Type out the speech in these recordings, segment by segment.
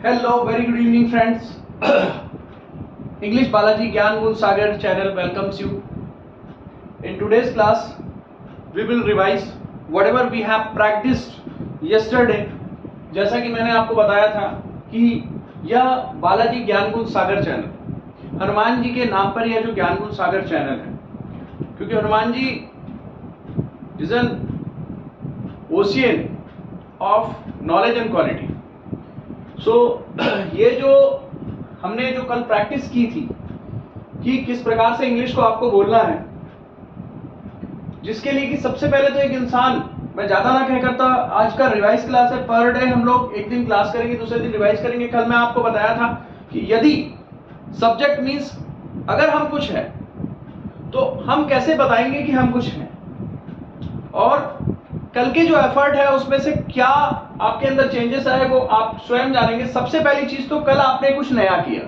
Hello, very good evening, friends. English Balaji Gyan Gun Sagar channel welcomes you. In today's class, we will revise whatever we have practiced yesterday. जैसा कि मैंने आपको बताया था कि यह बालाजी ज्ञान गुण सागर चैनल हनुमान जी के नाम पर यह जो ज्ञान गुण सागर चैनल है, क्योंकि Hanuman ji is an ocean of knowledge and quality. So ये जो हमने जो कल प्रैक्टिस की थी कि किस प्रकार से इंग्लिश को आपको बोलना है, जिसके लिए कि सबसे पहले तो एक इंसान, मैं ज्यादा ना कह करता, आज का रिवाइज क्लास है, पर डे हम लोग एक दिन क्लास करेंगे, दूसरे दिन रिवाइज करेंगे. कल मैं आपको बताया था कि यदि सब्जेक्ट मीन्स अगर हम कुछ है तो हम कैसे बताएंगे कि हम कुछ हैं, और कल के जो एफर्ट है उसमें से क्या आपके अंदर चेंजेस आए वो आप स्वयं जानेंगे. सबसे पहली चीज तो कल आपने कुछ नया किया.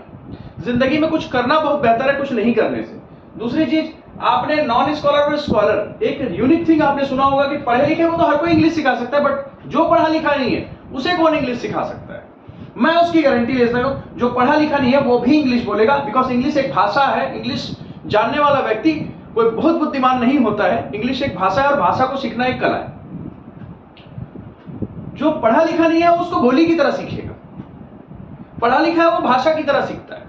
जिंदगी में कुछ करना बहुत बेहतर है कुछ नहीं करने से. दूसरी चीज, आपने नॉन स्कॉलर और स्कॉलर, एक यूनिक थिंग आपने सुना होगा कि पढ़े लिखे को तो हर कोई इंग्लिश सिखा सकता है, बट जो पढ़ा लिखा नहीं है उसे कौन इंग्लिश सिखा सकता है. मैं उसकी गारंटी ले सकता हूं, जो पढ़ा लिखा नहीं है वो भी इंग्लिश बोलेगा, बिकॉज इंग्लिश एक भाषा है. इंग्लिश जानने वाला व्यक्ति कोई बहुत बुद्धिमान नहीं होता है. इंग्लिश एक भाषा है और भाषा को सीखना एक कला है. जो पढ़ा लिखा नहीं है उसको बोली की तरह सीखेगा, पढ़ा लिखा है वो भाषा की तरह सीखता है.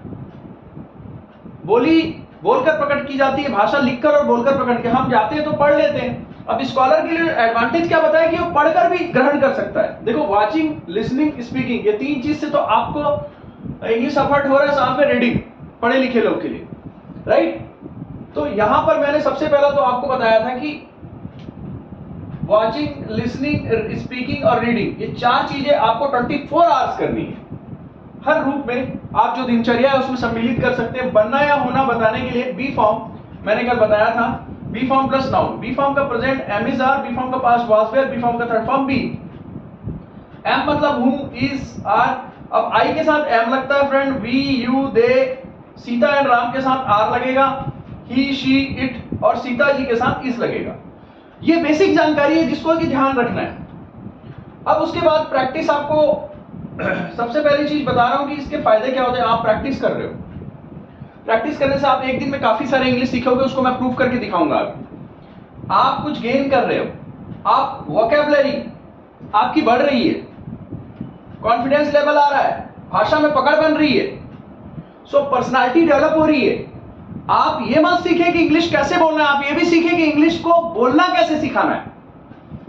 बोली बोलकर प्रकट की जाती है, भाषा लिखकर और बोलकर प्रकट की. हम जाते हैं तो पढ़ लेते हैं. अब स्कॉलर के लिए एडवांटेज क्या बताया कि वो पढ़कर भी ग्रहण कर सकता है. देखो, वाचिंग, लिसनिंग, स्पीकिंग, ये तीन चीज से तो आपको इंग्लिश एफर्ट हो रहा है, साथ में रीडिंग, पढ़े लिखे लोग के लिए, राइट. तो यहां पर मैंने सबसे पहला तो आपको बताया था कि वॉचिंग, लिसनिंग, स्पीकिंग और रीडिंग, ये चार चीजें आपको 24 आवर्स करनी है. हर रूप में आप जो दिनचर्या है उसमें सम्मिलित कर सकते हैं. बनना या होना बताने के लिए बी फॉर्म मैंने कल बताया था, be form plus noun. Be form का present am is are, be form का past was were, be form का थर्ड फॉर्म बी. एम मतलब हु, इज, आर. अब आई के साथ एम लगता है friend, we, you, they. Sita and Ram के साथ आर लगेगा, ही, शी, इट, और सीता जी के साथ इस लगेगा. ये बेसिक जानकारी है जिसको कि ध्यान रखना है. अब उसके बाद प्रैक्टिस, आपको सबसे पहली चीज बता रहा हूं कि इसके फायदे क्या होते हैं. आप प्रैक्टिस कर रहे हो, प्रैक्टिस करने से आप एक दिन में काफी सारे इंग्लिश सीखोगे, उसको मैं प्रूव करके दिखाऊंगा. आप कुछ गेन कर रहे हो, आप वोकैबुलरी आपकी बढ़ रही है, कॉन्फिडेंस लेवल आ रहा है, भाषा में पकड़ बन रही है, सो पर्सनालिटी डेवलप हो रही है. आप ये मत सीखे कि इंग्लिश कैसे बोलना है, आप ये भी सीखे कि इंग्लिश को बोलना कैसे सिखाना है.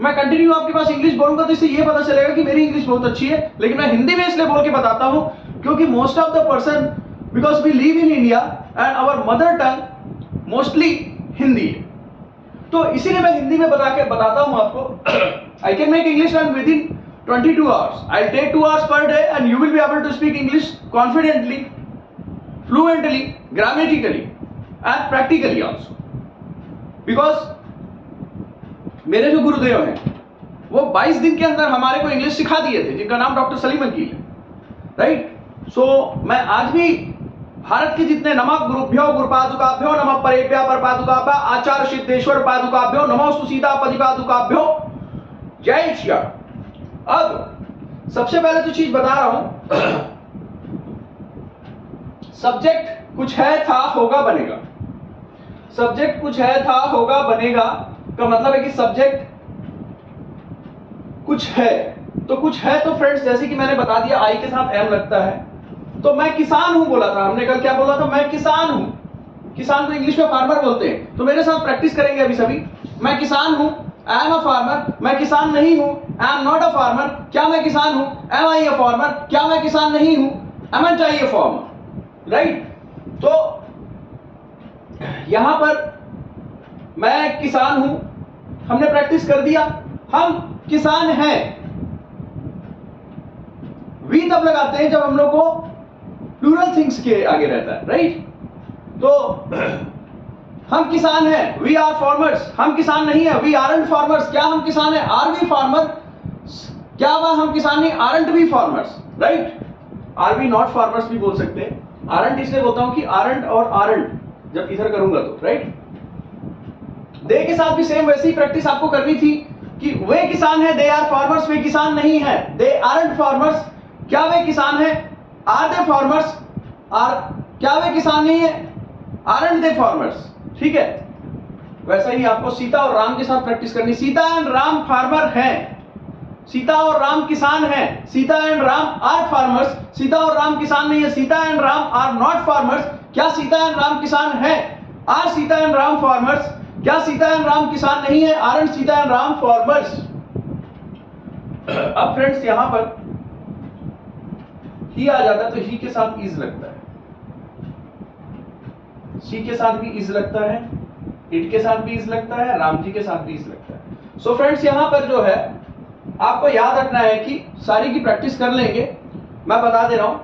मैं कंटिन्यू आपके पास इंग्लिश बोलूंगा तो इससे ये पता चलेगा कि मेरी इंग्लिश बहुत अच्छी है. लेकिन मैं हिंदी में इसलिए बोल के बताता हूं क्योंकि most of the person, because we live in India and our mother tongue mostly Hindi है, तो इसीलिए मैं हिंदी में बताता हूं आपको. I can make English learn within 22 hours. I take 2 hours per day and you will be able to speak English confidently, fluently, grammatically and practically also. Because मेरे जो गुरुदेव हैं वो 22 दिन के अंदर हमारे को इंग्लिश सिखा दिए थे, जिनका नाम डॉक्टर सलीम वकील है, राइट. सो मैं आज भी भारत के जितने नमः गुरुभ्यो गुरुपादुकाभ्यो नमः परेभ्यः परपादुकाभ्यः आचार्य सिद्धेश्वर पादुकाभ्यो नमो सुसीता पदिपादुकाभ्यो जय श्री राम. अब सबसे पहले तो चीज बता रहा हूं, सब्जेक्ट कुछ है, था, होगा, बनेगा. सब्जेक्ट कुछ है, था, होगा, बनेगा का मतलब है कि सब्जेक्ट कुछ है, तो कुछ है तो फ्रेंड्स, जैसे कि मैंने बता दिया आई के साथ एम लगता है, तो मैं किसान हूं बोला था हमने कल. क्या बोला था? मैं किसान हूं. किसान को इंग्लिश में फार्मर बोलते हैं. तो मेरे साथ प्रैक्टिस करेंगे अभी सभी. मैं किसान हूं, आई एम अ फार्मर. मैं किसान नहीं हूं, I am not a farmer. क्या मैं किसान हूं? Am I a farmer. क्या मैं किसान नहीं हूं? Am I a farmer, right. तो यहां पर मैं किसान हूं, हमने प्रैक्टिस कर दिया. हम किसान हैं, वी तब लगाते हैं जब हम लोग को प्लूरल थिंग्स के आगे रहता है, राइट. तो हम किसान हैं, वी आर फार्मर्स. हम किसान नहीं है, वी आरंट फार्मर्स. क्या हम किसान हैं? Are we farmer. क्या वह हम किसान नहीं, aren't we farmers, right. Are we not farmers भी बोल सकते हैं. आरंट इसलिए बोलता हूं कि आरंट और आरंट जब इधर करूंगा तो, राइट. दे के साथ भी सेम वैसी ही प्रैक्टिस आपको करनी थी कि वे किसान है, दे आर फार्मर्स. वे किसान नहीं है, दे आरंट फार्मर्स. क्या वे किसान हैं? Are they farmers? आर क्या वे किसान नहीं है? आरंट दे फार्मर्स? ठीक है, वैसा ही आपको सीता और राम के साथ प्रैक्टिस करनी। सीता एंड राम फार्मर हैं, सीता और राम किसान हैं। Sita and Ram are farmers, Sita और राम किसान नहीं है। Sita and Ram are not farmers, क्या सीता एंड राम किसान है? Are Sita and Ram farmers, क्या सीता एंड राम किसान नहीं है? Aren't Sita and Ram farmers. अब फ्रेंड्स यहां पर ही आ जाता है तो ही के साथ इज लगता है, सी के साथ भी इज लगता है, इट के साथ भी इज लगता है, राम जी के साथ भी इज लगता है। सो फ्रेंड्स यहां पर जो है आपको याद रखना है कि सारी की प्रैक्टिस कर लेंगे। मैं बता दे रहा हूं,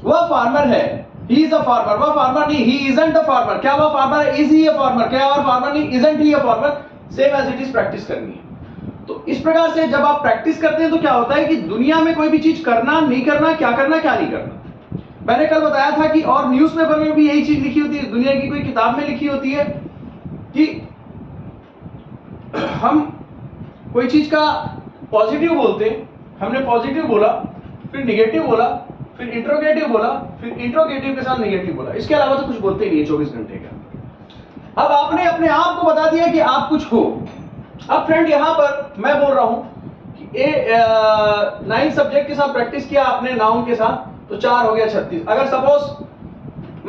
वह फार्मर है, ही इज अ फार्मर। वह फार्मर नहीं, ही इजंट अ फार्मर। क्या वह फार्मर है? Is he a farmer? क्या वह फार्मर नहीं, isn't he a farmer? Same as it is practice करनी है। तो इस प्रकार से जब आप प्रैक्टिस करते हैं तो क्या होता है कि दुनिया में कोई भी चीज करना नहीं करना, क्या करना क्या नहीं करना। मैंने कल बताया था कि और न्यूज़पेपर में भी यही चीज लिखी होती है, दुनिया की कोई किताब में लिखी होती है कि हम कोई चीज का पॉजिटिव बोलते हैं, हमने पॉजिटिव बोला, फिर निगेटिव बोला, फिर इंट्रोगेटिव बोला, फिर इंट्रोगेटिव के साथ निगेटिव बोला, इसके अलावा तो कुछ बोलते ही नहीं है 24 घंटे के अंदर। अब आपने अपने आप को बता दिया कि आप कुछ हो। अब फ्रेंड यहां पर मैं बोल रहा हूं कि 9 सब्जेक्ट के साथ प्रैक्टिस किया आपने नाउन के साथ, तो 4 हो गया 36। अगर सपोज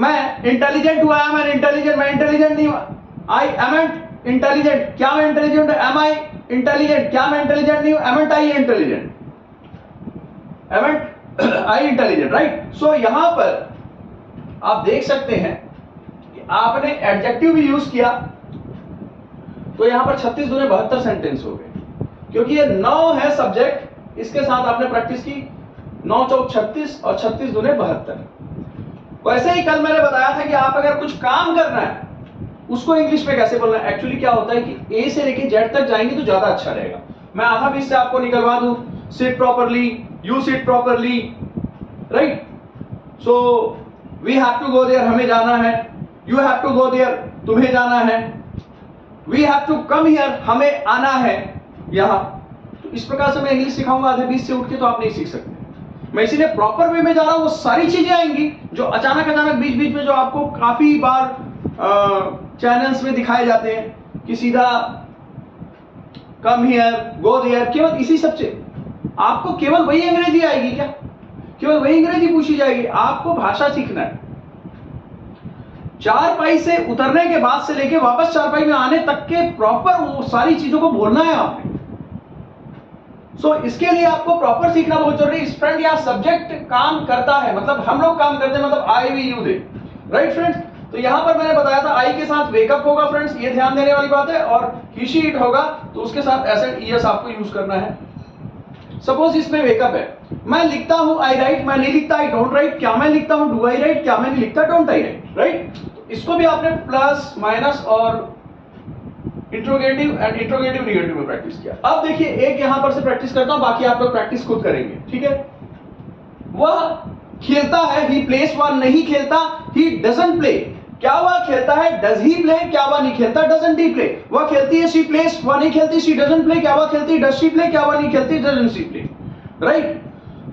मैं इंटेलिजेंट हुआ, एम एन इंटेलिजेंट, मैं इंटेलिजेंट नहीं हुआ, आई एमेंट इंटेलिजेंट, क्या मैं इंटेलिजेंट? एम आई इंटेलिजेंट, क्या मैं इंटेलिजेंट नहीं हूं? एमेंट आई इंटेलिजेंट, एमेंट आई इंटेलिजेंट, राइट। सो यहां पर आप देख सकते हैं कि आपने एडजेक्टिव भी यूज किया, तो यहां पर 36 दूने 72 सेंटेंस हो गए, क्योंकि ये 9 है सब्जेक्ट, इसके साथ आपने प्रैक्टिस की। 9 चौक 36 और 36 दूने 72। वैसे ही कल मैंने बताया था कि आप अगर कुछ काम करना है उसको इंग्लिश में कैसे बोलना है। एक्चुअली क्या होता है कि ए से लेके जेड तक जाएंगे तो ज्यादा अच्छा रहेगा। मैं आधा भी इससे आपको निकलवा दूं, sit properly, you sit properly, right. So we have to go there, हमें जाना है। You have to go there, तुम्हें जाना है। We have to come here, हमें आना है यहां। तो इस प्रकार से मैं इंग्लिश सिखाऊंगा आधे 20 से उठ के, तो आप नहीं सीख सकते। मैं इसीलिए प्रॉपर वे में जा रहा हूं, वो सारी चीजें आएंगी जो अचानक अचानक बीच बीच में, जो आपको काफी बार चैनल्स में दिखाए जाते हैं कि सीधा कम हियर, गो देयर, केवल इसी सब से आपको केवल वही अंग्रेजी आएगी क्या? केवल वही अंग्रेजी पूछी जाएगी? आपको भाषा सीखना है। चारपाई से उतरने के बाद से लेके वापस चारपाई में आने तक के प्रॉपर वो सारी चीजों को बोलना है आपने। सो इसके लिए आपको प्रॉपर सीखना बहुत जरूरी है। फ्रेंड यहाँ सब्जेक्ट काम करता है, मतलब हम लोग काम करते हैं, मतलब I we you they, right friends. तो यहां पर मैंने बताया था आई के साथ वेकअप होगा फ्रेंड्स, ये ध्यान देने वाली बात है। और ही शी इट होगा तो उसके साथ एस एंड ईएस आपको यूज करना है। सपोज इसमें वेकअप है, मैं लिखता हूं आई राइट, मैं नहीं लिखता आई डोंट राइट। क्या मैं लिखता हूं डू आई राइट, क्या मैं नहीं लिखता डोंट आई राइट, राइट। तो इसको भी आपने प्लस माइनस और इंट्रोगेटिव एंड इंट्रोगेटिव निगेटिव में प्रैक्टिस किया। अब देखिए एक यहां पर से प्रैक्टिस करता हूं, बाकी आप लोग प्रैक्टिस खुद करेंगे, ठीक है। वह खेलता है, ही प्लेस, वह नहीं खेलता, ही डजंट प्ले। क्या वह खेलता है? Does he play. क्या वह नहीं खेलता? Doesn't he play. वह खेलती है, शी प्लेस, वह नहीं खेलती, शी डजंट प्ले। क्या वह खेलती है? Does she play. क्या वह नहीं खेलती? Doesn't she play, right.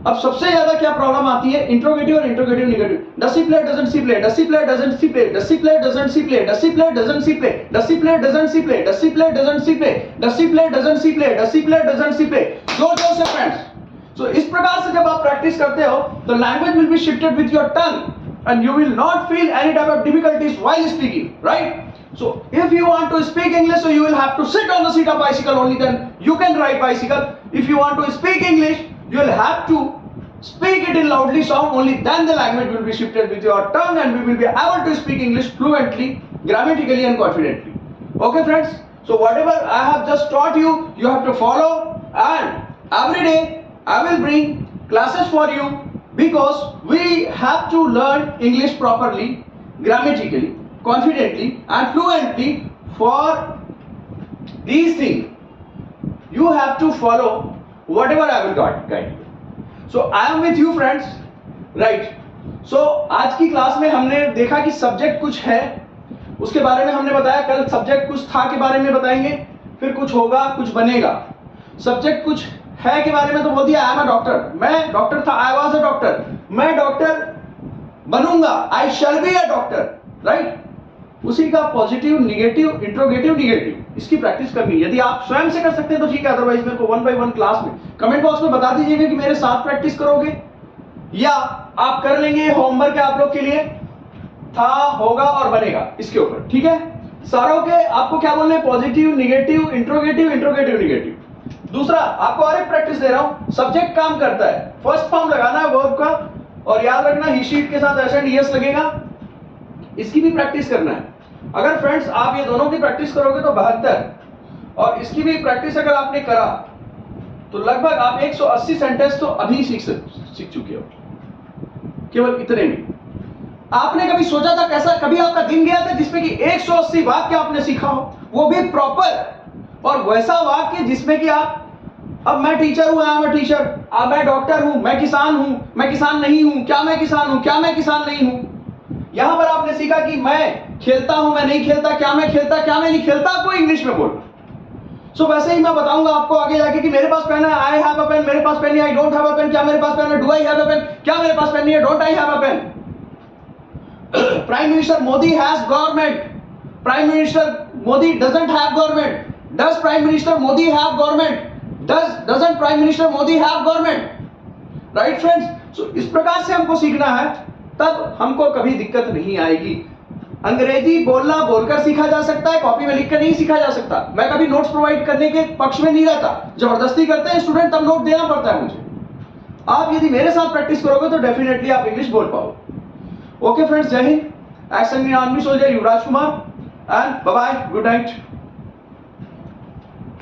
अब सबसे ज्यादा क्या प्रॉब्लम आती है? इंट्रोगेटिव और interrogative negative. Does she play, doesn't she play, does she play, doesn't she play, does she play, doesn't she play, does she play, doesn't she play, does she play, doesn't she play, does she play, doesn't she play, does she play, doesn't she play, does she play, doesn't she play. जोर-जोर से friends. So इस प्रकार से जब आप practice करते हो तो language will be shifted with your tongue and you will not feel any type of difficulties while speaking, right? So if you want to speak English, so you will have to sit on the seat of bicycle, only then you can ride bicycle. If you want to speak English, you will have to speak it in loudly sound, only then the language will be shifted with your tongue and we will be able to speak English fluently, grammatically and confidently. Okay friends, so whatever I have just taught you, you have to follow, and every day I will bring classes for you, because we have to learn English properly, grammatically, confidently and fluently. For these things you have to follow whatever I will guide you. So I am with you friends, right? So आज की class में हमने देखा कि subject कुछ है, उसके बारे में हमने बताया। कल सब्जेक्ट कुछ था के बारे में बताएंगे, फिर कुछ होगा, कुछ बनेगा। सब्जेक्ट कुछ है के बारे में तो बोल दिया आई एम अ डॉक्टर, मैं डॉक्टर था, आई वाज अ डॉक्टर, मैं डॉक्टर बनूंगा, I shall be a doctor, right. उसी का पॉजिटिव, निगेटिव, इंट्रोगेटिव, निगेटिव, इसकी प्रैक्टिस करनी है। यदि आप स्वयं से कर सकते हैं तो ठीक है, अदरवाइज मेरे को 1 by 1 क्लास में कमेंट बॉक्स में बता दीजिएगा कि मेरे साथ प्रैक्टिस करोगे या आप कर लेंगे। होमवर्क है आप लोग के लिए, था, होगा और बनेगा, इसके ऊपर, ठीक है। सारों के आपको क्या बोलना है, positive, negative, interrogative, interrogative, negative. दूसरा आपको और एक प्रैक्टिस दे रहा हूं, सब्जेक्ट काम करता है, फर्स्ट फॉर्म लगाना है वर्ब का, और याद रखना ही शीट के साथ एस एंड ईएस लगेगा, इसकी भी प्रैक्टिस करना है। अगर फ्रेंड्स आप ये दोनों की प्रैक्टिस करोगे तो 72, और इसकी भी प्रैक्टिस अगर आपने करा तो लगभग आप 180 सेंटेंस तो अभी सीख चुके हो, केवल इतने में। आपने कभी सोचा था, कैसा कभी आपका दिन गया था जिसमें कि 180 वाक्य आपने सीखा हो, वो भी प्रॉपर, और वैसा वाक्य जिसमें कि आप, अब मैं टीचर हूं, आई एम अ टीचर, अब मैं डॉक्टर हूं, मैं किसान नहीं हूं, क्या मैं किसान हूं, क्या मैं किसान नहीं हूं। यहां पर आपने सीखा कि मैं खेलता हूं, मैं नहीं खेलता, क्या मैं खेलता, क्या मैं नहीं खेलता, आपको इंग्लिश में बोलना। सो वैसे ही मैं बताऊंगा आपको आगे जाके कि मेरे पास पेन है, आई हैव अ पेन, मेरे पास पेन है, I don't have a pen, क्या मेरे पास पेन है, do I have a pen, क्या मेरे पास पेन नहीं है, don't I have a pen. Prime minister Modi has government, prime minister Modi doesn't have government, does prime minister Modi have government, doesn't prime minister Modi have government, right friends. So इस प्रकार से हमको सीखना है, तब हमको कभी दिक्कत नहीं आएगी। अंग्रेजी बोलना बोलकर सीखा जा सकता है, कॉपी में लिखकर नहीं सीखा जा सकता। मैं कभी नोट्स प्रोवाइड करने के पक्ष में नहीं रहता, जबरदस्ती करते हैं स्टूडेंट तब नोट देना पड़ता है मुझे। आप यदि मेरे साथ प्रैक्टिस करोगे तो डेफिनेटली आप इंग्लिश बोल पाओगे। Okay friends, Jai Hind. Ex Indian army soldier Yuvraj Kumar, and bye bye, good night.